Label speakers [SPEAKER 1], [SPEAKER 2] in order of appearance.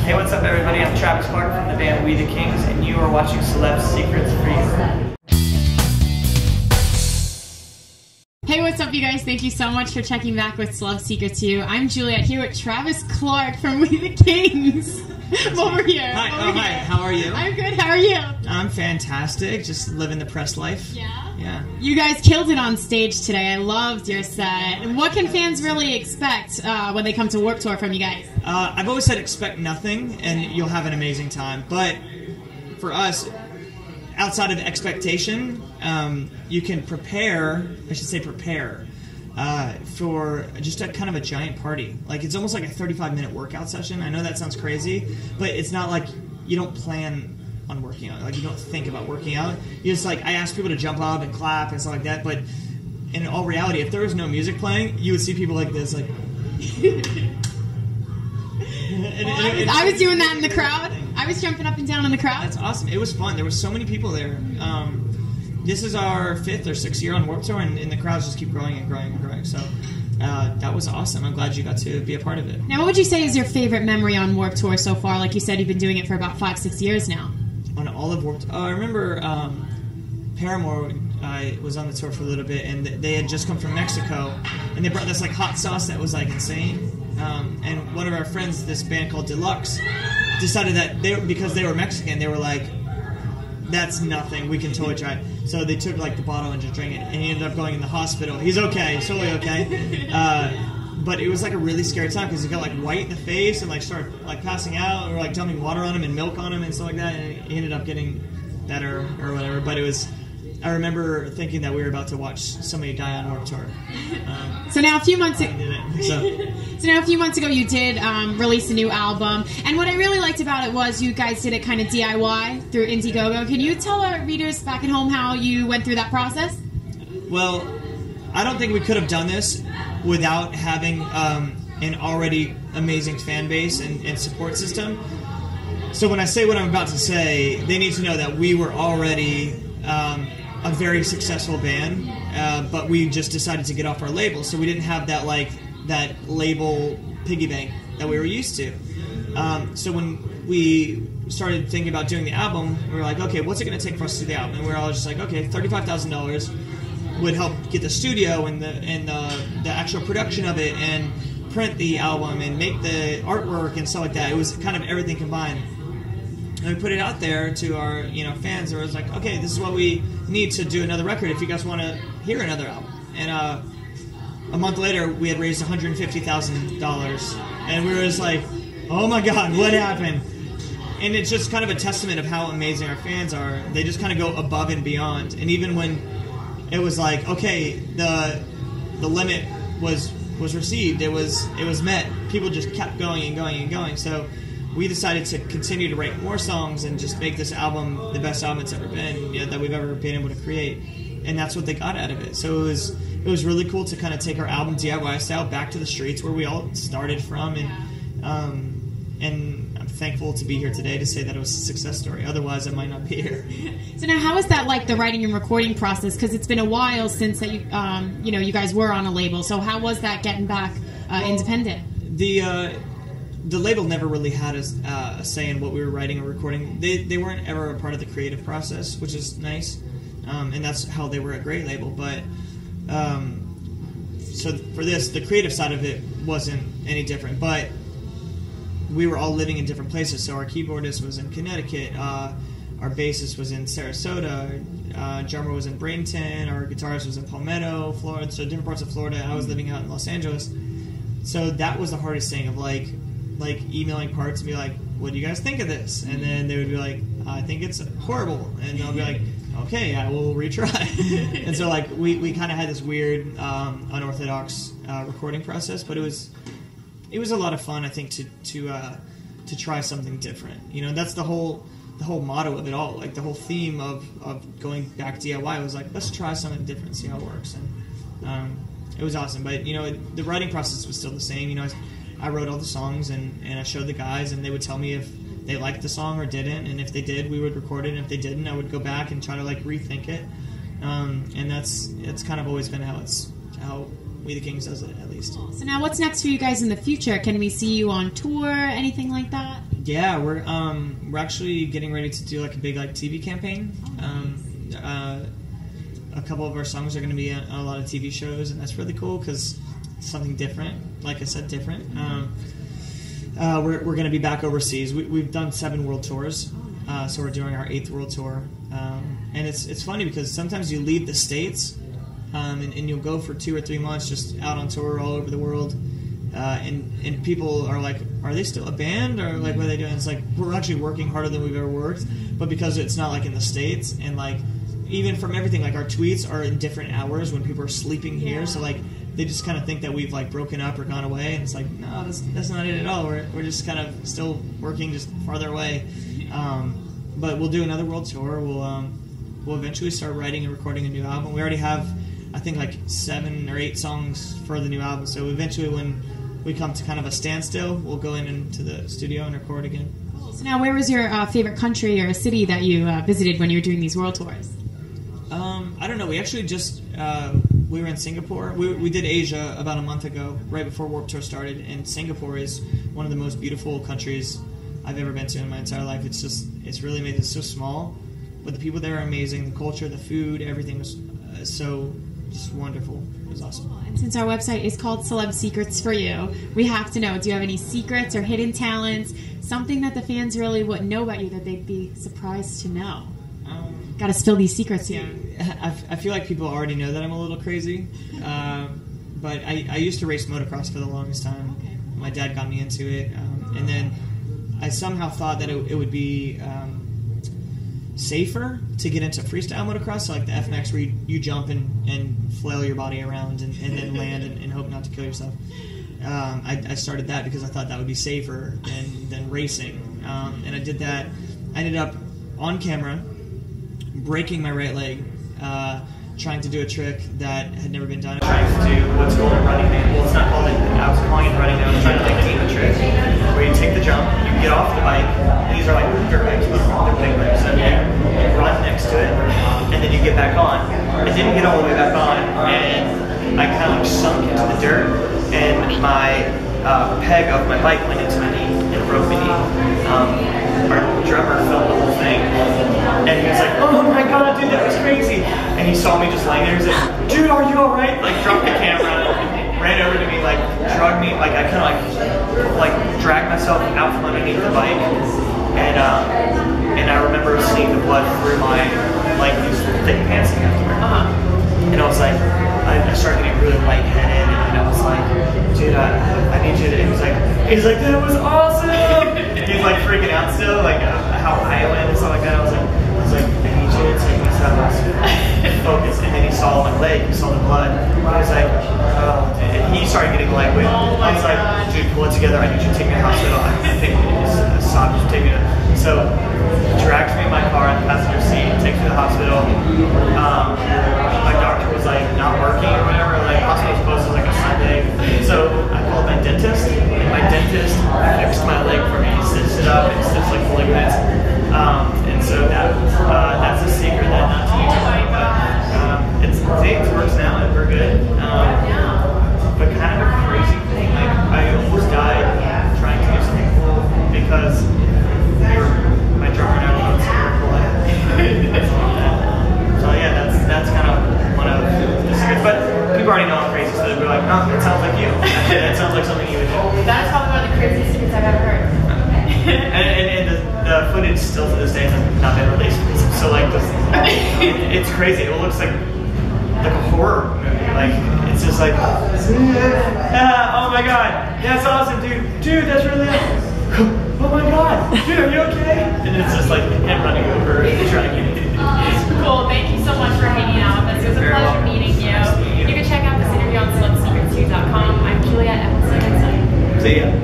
[SPEAKER 1] Hey, what's up everybody? I'm Travis Clark from the band We the Kings, and you are watching Celeb Secrets for You.
[SPEAKER 2] Hey, what's up you guys? Thank you so much for checking back with Celeb Secrets to You. I'm Juliet here with Travis Clark from We the Kings. Over here.
[SPEAKER 3] Hi, hi, how are you?
[SPEAKER 2] I'm good, how are you?
[SPEAKER 3] I'm fantastic, just living the press life.
[SPEAKER 2] Yeah?
[SPEAKER 3] Yeah.
[SPEAKER 2] You guys killed it on stage today. I loved your set. What can fans really expect when they come to Warped Tour from you guys?
[SPEAKER 3] I've always said expect nothing and you'll have an amazing time. But for us, outside of expectation, you can prepare for just a kind of a giant party. Like, it's almost like a 35-minute workout session. I know that sounds crazy, but it's not like you don't plan on working out. Like, you don't think about working out. You just, like, I ask people to jump up and clap and stuff like that, but in all reality, if there was no music playing, you would see people like this, like...
[SPEAKER 2] I was doing that in the crowd. I was jumping up and down in the crowd.
[SPEAKER 3] That's awesome. It was fun. There were so many people there. This is our 5th or 6th year on Warped Tour, and the crowds just keep growing and growing and growing. So that was awesome. I'm glad you got to be a part of it.
[SPEAKER 2] Now, what would you say is your favorite memory on Warped Tour so far? Like you said, you've been doing it for about 5-6 years now.
[SPEAKER 3] On all of Warped Tour, I remember Paramore was on the tour for a little bit, and they had just come from Mexico, and they brought this like hot sauce that was like insane. And one of our friends, this band called Deluxe, decided that because they were Mexican, they were like, that's nothing, we can totally try it. So they took like the bottle and just drank it, and he ended up going in the hospital. He's okay, he's totally okay. But it was like a really scary time because he got like white in the face and like started like passing out, or like dumping water on him and milk on him and stuff like that, and he ended up getting better or whatever. But it was, I remember thinking that we were about to watch somebody die on Warped Tour.
[SPEAKER 2] So now a few months ago, you did release a new album, and what I really liked about it was you guys did it kind of DIY through Indiegogo. Can you tell our readers back at home how you went through that process?
[SPEAKER 3] Well, I don't think we could have done this without having an already amazing fan base and support system. So when I say what I'm about to say, they need to know that we were already a very successful band, but we just decided to get off our label, so we didn't have that that label piggy bank that we were used to. So when we started thinking about doing the album, we were like, okay, what's it going to take for us to do the album? And we were all just like, okay, $35,000 would help get the studio and the actual production of it, and print the album and make the artwork and stuff like that. It was kind of everything combined. And we put it out there to our fans. It was like, okay, this is what we need to do another record if you guys want to hear another album. And a month later, we had raised $150,000, and we were just like, oh my God, what happened? And it's just kind of a testament of how amazing our fans are. They just kind of go above and beyond. And even when it was like, okay, the limit was received, it was met, people just kept going and going and going. So we decided to continue to write more songs and just make this album the best album it's ever been, that we've ever been able to create. And that's what they got out of it. So it was really cool to kind of take our album DIY style back to the streets where we all started from, and I'm thankful to be here today to say that it was a success story. Otherwise, I might not be here.
[SPEAKER 2] So now, how is that like the writing and recording process? Because it's been a while since that you guys were on a label. So how was that getting back independent?
[SPEAKER 3] The label never really had a say in what we were writing or recording. They weren't ever a part of the creative process, which is nice, and that's how they were a great label. But so for this, the creative side of it wasn't any different. But we were all living in different places. So our keyboardist was in Connecticut, our bassist was in Sarasota, drummer was in Bradenton, our guitarist was in Palmetto, Florida. So different parts of Florida. I was living out in Los Angeles. So that was the hardest thing of like emailing parts and be like, what do you guys think of this? And then they would be like, I think it's horrible. And I'll be like, okay, I will retry. And so like we kind of had this weird unorthodox recording process, but it was a lot of fun, I think, to try something different. That's the whole motto of it all. Like the whole theme of going back DIY was like, let's try something different, see how it works. And it was awesome. But the writing process was still the same. I wrote all the songs and I showed the guys, and they would tell me if they liked the song or didn't, and if they did, we would record it, and if they didn't, I would go back and try to like rethink it. And that's kind of always been how We the Kings does it, at least.
[SPEAKER 2] So now what's next for you guys in the future? Can we see you on tour, anything like that?
[SPEAKER 3] Yeah, we're actually getting ready to do like a big like TV campaign. A couple of our songs are going to be on a lot of TV shows, and that's really cool because it's something different. Like I said, different. We're going to be back overseas. We've done 7 world tours, so we're doing our 8th world tour. And it's funny because sometimes you leave the States, and you'll go for 2 or 3 months just out on tour all over the world. And people are like, are they still a band, or like what are they doing? It's like we're actually working harder than we've ever worked, but because it's not like in the States, and like even from everything, like our tweets are in different hours when people are sleeping here, so like they just kind of think that we've like broken up or gone away, and it's like no, that's not it at all. We're just kind of still working just farther away. But we'll do another world tour. We'll eventually start writing and recording a new album. We already have, I think, like 7 or 8 songs for the new album. So eventually, when we come to kind of a standstill, we'll go into the studio and record again.
[SPEAKER 2] Cool. So now, where was your favorite country or city that you visited when you were doing these world tours?
[SPEAKER 3] I don't know. We actually just we were in Singapore. We did Asia about a month ago, right before Warped Tour started. And Singapore is one of the most beautiful countries I've ever been to in my entire life. It's really amazing. It's so small, but the people there are amazing. The culture, the food, everything was so just wonderful. It was awesome.
[SPEAKER 2] And since our website is called Celeb Secrets for You, we have to know, do you have any secrets or hidden talents, something that the fans really wouldn't know about you that they'd be surprised to know? Got to spill these secrets here.
[SPEAKER 3] I feel like people already know that I'm a little crazy, but I used to race motocross for the longest time.
[SPEAKER 2] Okay.
[SPEAKER 3] My dad got me into it, and then I somehow thought that it would be safer to get into freestyle motocross, so like the FMX, where you jump and flail your body around and then land and hope not to kill yourself. I started that because I thought that would be safer than racing, and I did that. I ended up on camera breaking my right leg, trying to do a trick that had never been done.
[SPEAKER 1] Trying to do what's called a running man. Well, it's not called it. I was calling it running man. I was trying to like team a trick where you take the jump, you get off the bike. These are like dirt bikes, but they're big bikes. So you run next to it, and then you get back on. I didn't get all the way back on, and I kind of like sunk into the dirt, and my peg of my bike went into my knee and broke my knee. Our drummer filmed the whole thing, and he was like, "Oh my god, dude, that was crazy!" And he saw me just lying there. He's like, "Dude, are you all right?" Like, dropped the camera, and ran over to me, like, drugged me, like I kind of like dragged myself out from underneath the bike, and I remember seeing the blood through my like these thick pants that you have to wear. And I was like, I started getting really lightheaded, and I was like, dude, I need you to. He's like, that was awesome. He's like freaking out still, like how high I went and stuff like that. I was like, I need you to take this out and focus. And then he saw my leg, he saw the blood. I was like, oh, dude. And he started getting lightweight. I was like, dude, pull it together. I need you to take me to the hospital. I think it's sobbed to take me to. So dragged me in my car in the passenger seat, takes me to the hospital. My doctor was like not working or whatever. Like hospital was closed, like a Sunday. So I called my dentist, and my dentist fixed my leg for me. He stitched it up and stitched like the ligaments. And so that's a secret that not to use. But it works now and we're good. But kind of a crazy thing. Like I almost died trying to do something cool because my drummer and I were so yeah, that's kind of one of the secrets. But people already know I'm crazy, so they'll be like, "No, that sounds like you. That sounds like something you would do."
[SPEAKER 2] That's probably one of the craziest secrets I've ever heard.
[SPEAKER 1] And the footage still to this day has not been released. So like, it's crazy. It looks like a horror movie. Like it's just like, oh my god, that's awesome, dude, that's really awesome. Oh my god, dude, are you okay? And it's just like him running over and trying to get it.
[SPEAKER 2] Cool. Thank you so much for hanging out with us. It was a pleasure meeting you. You can check out this interview on celebsecrets2.com. I'm Juliet, and we'll see you next time.
[SPEAKER 1] See ya.